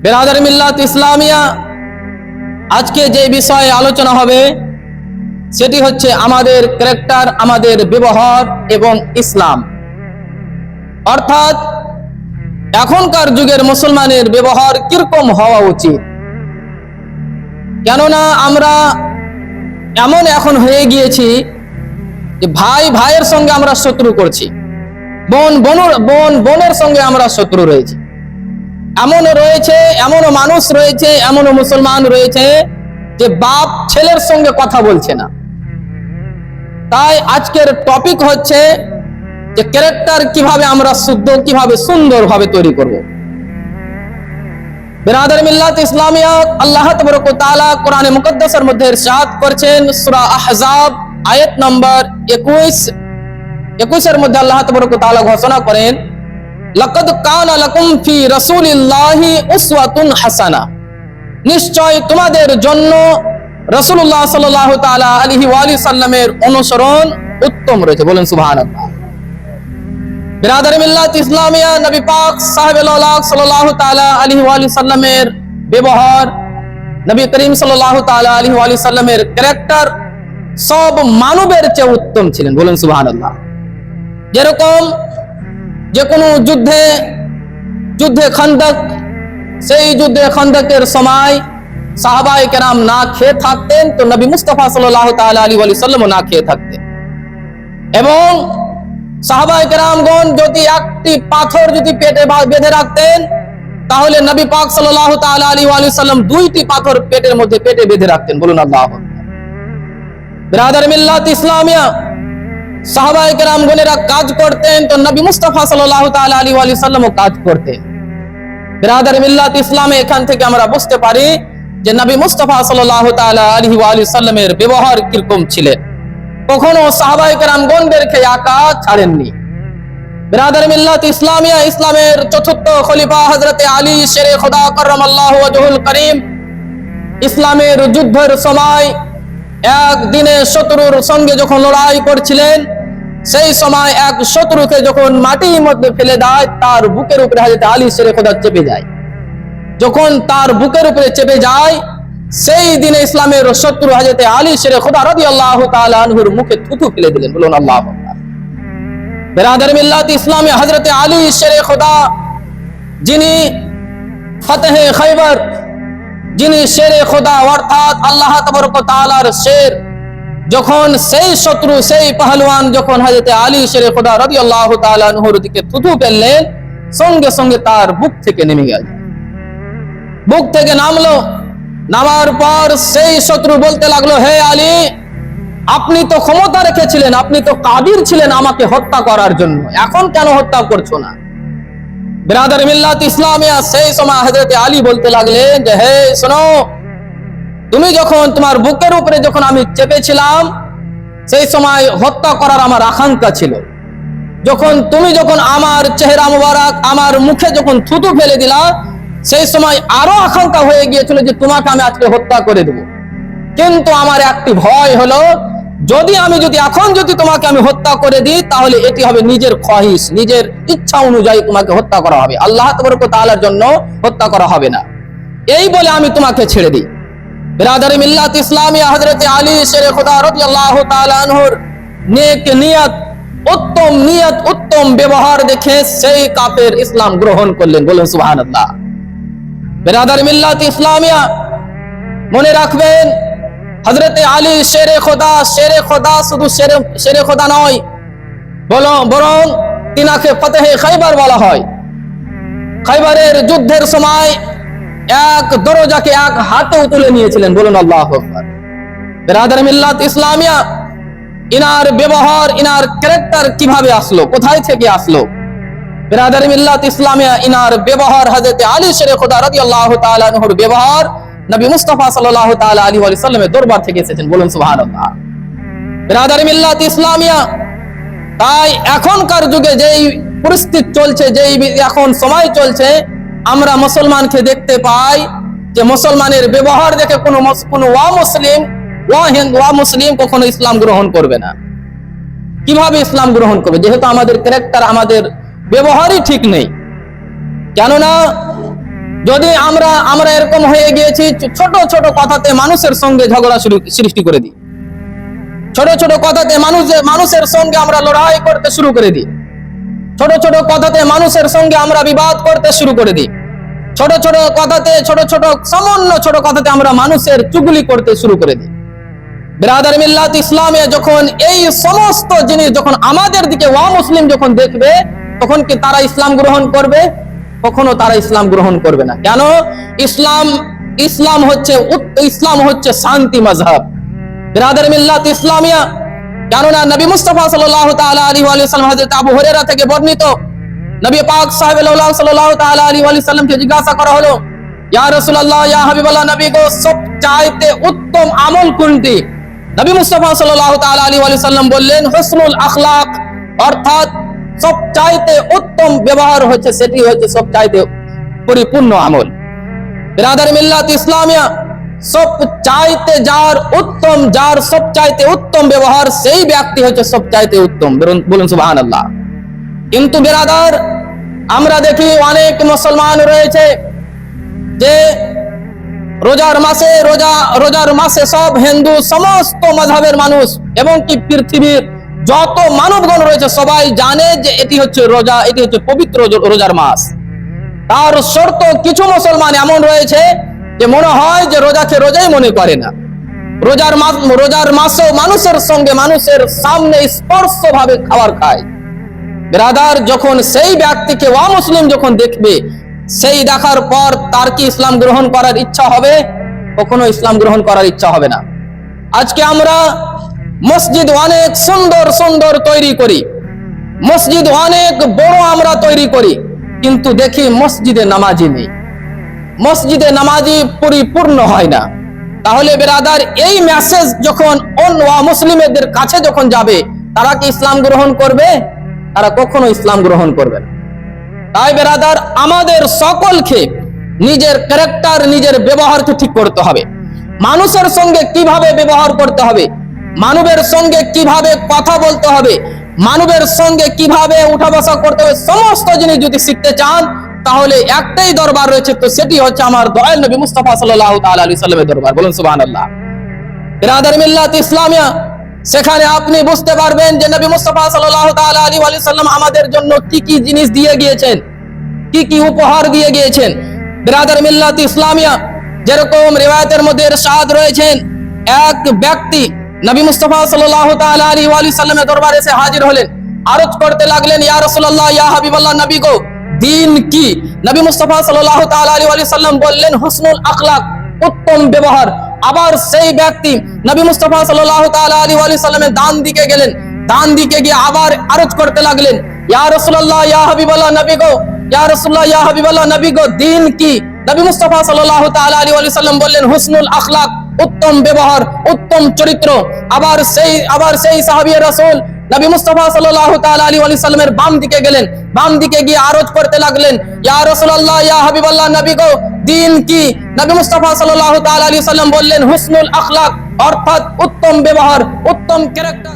বেরাদার মিল্লাত ইসলামিয়া, আজকে যে বিষয়ে আলোচনা হবে সেটি হচ্ছে আমাদের ক্যারেক্টার, আমাদের ব্যবহার এবং ইসলাম। অর্থাৎ এখনকার যুগের মুসলমানের ব্যবহার কিরকম হওয়া উচিত। কেননা আমরা এমন এখন হয়ে গিয়েছি যে ভাই ভাইয়ের সঙ্গে আমরা শত্রু করছি, বোন বোনের সঙ্গে আমরা শত্রু রয়েছি। এমনও মানুষ রয়েছে, এমনও মুসলমান রয়েছে যে বাপ ছেলের সঙ্গে কথা বলছে না। তাই আজকের টপিক হচ্ছে যে ক্যারেক্টার কিভাবে আমরা শুদ্ধ, কিভাবে সুন্দরভাবে তৈরি করব। বিরাদার মিল্লাত ইসলামিয়া, আল্লাহ তাবারক ওয়া তাআলা কোরআনে মুকদ্দাসের মধ্যে ইরশাদ করেছেন সূরা আহজাব আয়াত নম্বর 21 এর মধ্যে আল্লাহ তাবারক ওয়া তাআলা ঘোষণা করেন, লাকাদ কানা লাকুম ফি রাসূলিল্লাহি উসওয়াতুন হাসানাহ, নিশ্চয় তোমাদের জন্য রাসূলুল্লাহ সাল্লাল্লাহু তাআলা আলাইহি ওয়া সাল্লামের অনুসরণ উত্তম রয়েছে। বলেন সুবহানাল্লাহ। বিরাদার মিল্লাত ইসলামিয়া, নবী পাক সাহেবুল আলাক সাল্লাল্লাহু তাআলা আলাইহি ওয়া সাল্লামের ব্যবহার, নবী করিম সাল্লাল্লাহু তাআলা আলাইহি ওয়া সাল্লামের ক্যারেক্টার সব মানবের চেয়ে উত্তম ছিলেন। বলেন সুবহানাল্লাহ। যেরকম যে কোনো যুদ্ধে খান্দক, সেই যুদ্ধে খান্দকের সময় সাহাবায়ে কেরাম না খেয়ে থাকতেন, তো নবী মুস্তাফা সাল্লাল্লাহু তাআলা আলাইহি ওয়া সাল্লাম না খেয়ে থাকতেন। এবং সাহাবায়ে কেরামগণ যদি একটি পাথর যদি পেটে বেঁধে রাখতেন, তাহলে নবী পাক সাল্লাল্লাহু তাআলা আলাইহি ওয়া সাল্লাম দুইটি পাথর পেটে বেঁধে রাখতেন। বলুন আল্লাহু আকবার। বিরাদার মিল্লাত ইসলামিয়া, সাহাবায়ে কেরামগণেরা কাজ করতেন, তো নবী মুস্তাফা সাল্লাল্লাহু তাআলা আলাইহি ওয়া সাল্লামও কাজ করতেন। বিরাদার মিল্লাত ইসলামে এখান থেকে আমরা বুঝতে পারি যে নবী মুস্তাফা সাল্লাল্লাহু তাআলা আলাইহি ওয়া সাল্লামের ব্যবহার কিরকম ছিলেন। কখনো সাহাবায়ে কেরামগণদেরকে একা ছাড়েননি। বিরাদার মিল্লাত ইসলামিয়া, ইসলামের চতুর্থ খলিফা হযরতে আলী শেরে খোদা কাররামাল্লাহু ওয়াজহুল করিম ইসলামের যুদ্ধের সময় একদিনে শত্রুর সঙ্গে যখন লড়াই করছিলেন, সেই সময় এক শত্রুকে যখন মাটির মধ্যে ফেলে দেয়, তার বুকের উপরে হযরতে আলী শেরে খোদা চেপে যায়। যখন তার বুকের উপরে চেপে যায়, সেই দিনে ইসলামের শত্রু হযরতে আলী শেরে খোদা রাদিয়াল্লাহু তাআলা আনহুর মুখে থুতু ফেলে দিলেন। বলুন আল্লাহু আকবার। বিরাদার মিল্লাত ইসলামে হযরতে আলী শেরে খোদা, যিনি ফতহে খাইবার, যিনি শেরে খোদা অর্থাৎ আল্লাহ তাবারক ওয়া তাআলার শের, যখন সেই শত্রু, সেই পহলওয়ান যখন হযরতে আলী শেরে খোদা রাদিয়াল্লাহু তাআলা আনহুর দিকে থুতু ফেললেন, সঙ্গে সঙ্গে তার বুক থেকে নেমে গেল। বুক থেকে নামলো। নামার পর সেই শত্রু বলতে লাগলো, হে আলী, আপনি তো ক্ষমতা রেখেছিলেন, আপনি তো কাদির ছিলেন আমাকে হত্যা করার জন্য, এখন কেন হত্যা করছো না? বিরাদার মিল্লাত ইসলামিয়া, সেই সময় হযরতে আলী বলতে লাগলেন যে, হে শোনো, তুমি যখন তোমার বুকের উপরে যখন আমি চেপেছিলাম, সেই সময় হত্যা করার আমার আকাঙ্ক্ষা ছিল। তুমি যখন আমার চেহারা মুবারক, আমার মুখে যখন থুতু ফেলে দিলা, সেই সময় আরো আকাঙ্ক্ষা হয়ে গিয়েছিল যে তোমাকে আমি আজকে হত্যা করে দেব। কিন্তু আমার একটি ভয় হলো, যদি এখন তোমাকে আমি হত্যা করে দিই, তাহলে এটি হবে নিজের খহিস, নিজের ইচ্ছা অনুযায়ী তোমাকে হত্যা করা হবে, আল্লাহ তাবারক ওয়া তাআলার জন্য হত্যা করা হবে না। এই বলে আমি তোমাকে ছেড়ে দিই। বিরাদার মিল্লাত ইসলামিয়া, হযরতে আলী শেরে খোদা রাদিয়াল্লাহু তাআলা আনহুর নেক নিয়ত, উত্তম ব্যবহার দেখে সেই কাফের ইসলাম গ্রহণ করলেন। বলুন সুবহানাল্লাহ। বিরাদার মিল্লাত ইসলামিয়া, মনে রাখবেন, হযরতে আলী শেরে খোদা শুধু শেরে খোদা নয়, বরং তিনাকে ফতহে খাইবার বলা হয়। খাইবারের যুদ্ধের সময় এক দরজাকে এক হাতে তুলে নিয়েছিলেন। বলুন আল্লাহু আকবার। বিরাদার মিল্লাত ইসলামিয়া, ইনার ব্যবহার, ইনার ক্যারেক্টার কিভাবে আসলো, কোথায় থেকে আসলো? বিরাদার মিল্লাত ইসলামিয়া, ইনার ব্যবহার, হযরতে আলী শেরে খোদা রাদিয়াল্লাহু তাআলা আনহুর ব্যবহার নবী মুস্তাফা সাল্লাল্লাহু তাআলা আলাইহি ওয়া সাল্লামের দরবার থেকে এসেছেন। বলুন সুবহানাল্লাহ। বিরাদার মিল্লাত ইসলামিয়া, তাই এখনকার যুগে যেই পরিস্থিতি চলছে, যেই এখন সময় চলছে, আমরা মুসলমানকে দেখতে পাই যে মুসলমানের ব্যবহার দেখে কোনো ওয়া মুসলিম কখনো ইসলাম গ্রহণ করবে না। কিভাবে ইসলাম গ্রহণ করবে? যেহেতু আমাদের ক্যারেক্টার, আমাদের ব্যবহারই ঠিক নেই। কেননা যদি আমরা এরকম হয়ে গিয়েছি, ছোট ছোট কথাতে মানুষের সঙ্গে ঝগড়া সৃষ্টি করে দিই, ছোট ছোট কথাতে মানুষের সঙ্গে আমরা লড়াই করতে শুরু করে দিই, ছোট ছোট কথাতে মানুষের সঙ্গে আমরা বিবাদ করতে শুরু করে দিই, ছোট ছোট কথাতে সামান্য ছোট কথাতে আমরা মানুষের চুগলি করতে শুরু করে দিই। বিরাদার মিল্লাত ইসলামে যখন এই সমস্ত জিনিস যখন আমাদের দিকে মুসলিম যখন দেখবে, তখন কি তারা ইসলাম গ্রহণ করবে? কখনো তারা ইসলাম গ্রহণ করবে না। কেন? ইসলাম হচ্ছে শান্তি মাযহাব। বিরাদার মিল্লাত ইসলামিয়া, কেননা নবী মুস্তাফা সাল্লাল্লাহু তাআলা আলাইহি ওয়া সাল্লাম হযরত আবু হুরায়রা থেকে বর্ণিত, নবী পাক সাল্লাল্লাহু তাআলা আলাইহি ওয়া সাল্লামকে জিজ্ঞাসা করা হলো, ইয়া রাসূলুল্লাহ, ইয়া হাবিবাল্লাহ, নবী গো, সবচাইতে উত্তম আমল কোনটি? নবী মুস্তাফা সাল্লাল্লাহু তাআলা আলাইহি ওয়া সাল্লাম বললেন, হুসনুল আখলাক, অর্থাৎ সবচাইতে উত্তম ব্যবহার হচ্ছে, সেটি হচ্ছে সবচাইতে পরিপূর্ণ আমল। বিরাদার মিল্লাত ইসলামিয়া, যার সবচাইতে উত্তম ব্যবহার, সেই ব্যক্তি হচ্ছে সবচাইতে উত্তম। বলুন সুবহানাল্লাহ। কিন্তু বিরাদার, আমরা দেখি অনেক মুসলমান রয়েছে যে রোজার মাসে সব হিন্দু, সমস্ত মাযহাবের মানুষ এবং কি পৃথিবীর যত মানবগণ রয়েছে সবাই জানে যে এটি হচ্ছে রোজা, এটি হচ্ছে পবিত্র রোজার মাস। তার শর্ত কিছু মুসলমান এমন রয়েছে যে মনে হয় যে রোজাকে রোজাই মনে করে না। রোজার মাসেও মানুষের সঙ্গে, মানুষের সামনে স্পর্শ ভাবে খাবার খায়। বিরাদার, যখন সেই ব্যক্তিকে মুসলিম যখন দেখবে, সেই দেখার পর তার কি ইসলাম গ্রহণ করার ইচ্ছা হবে? কখনো ইসলাম গ্রহণ করার ইচ্ছা হবে না। আজকে আমরা মসজিদ অনেক সুন্দর সুন্দর তৈরি করি, মসজিদ অনেক বড় আমরা তৈরি করি, কিন্তু দেখি মসজিদে নামাজি নেই, মসজিদে নামাজি পরিপূর্ণ হয় না। তাহলে বিরাদার, এই মেসেজ যখন অন্য মুসলিমদের কাছে যখন যাবে, তারা কি ইসলাম গ্রহণ করবে? তারা কখনো ইসলাম গ্রহণ করবে না। তাই বিরাদার, আমাদের সকলকে নিজের ক্যারেক্টার, নিজের ব্যবহারকে ঠিক করতে হবে। মানুষের সঙ্গে কিভাবে ব্যবহার করতে হবে, মানবের সঙ্গে কিভাবে কথা বলতে হবে, মানবের সঙ্গে কিভাবে উঠা বসা করতে হবে, সমস্ত জিনিস যদি শিখতে চান, তাহলে একটাই দরবার রয়েছে, তো সেটি হচ্ছে আমার দয়াল নবী মুস্তাফা সাল্লাল্লাহু তাআলা আলাইহি সাল্লামের দরবার। বলুন সুবহানাল্লাহ। বিরাদার মিল্লাত ইসলামিয়া, সেখানে আপনি বুঝতে পারবেন যে নবী মুস্তাফা সাল্লাল্লাহু তাআলা আলাইহি ওয়া সাল্লাম আমাদের জন্য কি কি জিনিস দিয়ে গিয়েছেন, কি কি উপহার দিয়ে গিয়েছেন। বিরাদার মিল্লাত ইসলামিয়া, যেরকম রিওয়ায়াতের মধ্যে ইরশাদ রয়েছেন, এক ব্যক্তি নবী মুস্তাফা সাল্লাল্লাহু তাআলা আলাইহি ওয়া সাল্লামের দরবারে এসে হাজির হলেন, আরজ করতে লাগলেন, ইয়া রাসূলুল্লাহ, ইয়া হাবিবাল্লাহ, নবী গো, দ্বীন কি? নবী মুস্তাফা সাল্লাল্লাহু তাআলা আলাইহি ওয়া সাল্লাম বললেন, হুসনুল আখলাক, উত্তম ব্যবহার। আবার সেই ব্যক্তি নবী মুস্তাফা সাল্লাল্লাহু তাআলা আলাইহি ওয়া সাল্লামের ডান দিকে গেলেন, ডান দিকে গিয়ে আবার আরজ করতে লাগলেন, ইয়া রাসূলুল্লাহ, ইয়া হাবিবাল্লাহ, নবী গো, ইয়া রাসূলুল্লাহ, ইয়া হাবিবাল্লাহ, নবী গো, দ্বীন কি? নবী মুস্তাফা সাল্লাল্লাহু তাআলা আলাইহি ওয়া সাল্লাম বললেন, হুসনুল আখলাক, উত্তম ব্যবহার, উত্তম চরিত্র। আবার সেই সাহাবী রাসূল নবী মুস্তাফা সাল্লাল্লাহু তাআলা আলাইহি ওয়া সাল্লামের বাম দিকে গেলেন, বাম দিকে গিয়ে আরজ করতে লাগলেন, ইয়া রাসূলুল্লাহ, ইয়া হাবিবাল্লাহ, নবী গো, দ্বীন কি? নবী মুস্তাফা সাল্লাল্লাহু তাআলা আলাইহি ওয়া সাল্লাম বললেন, হুসনুল আখলাক, অর্থাৎ উত্তম ব্যবহার, উত্তম ক্যারেক্টার।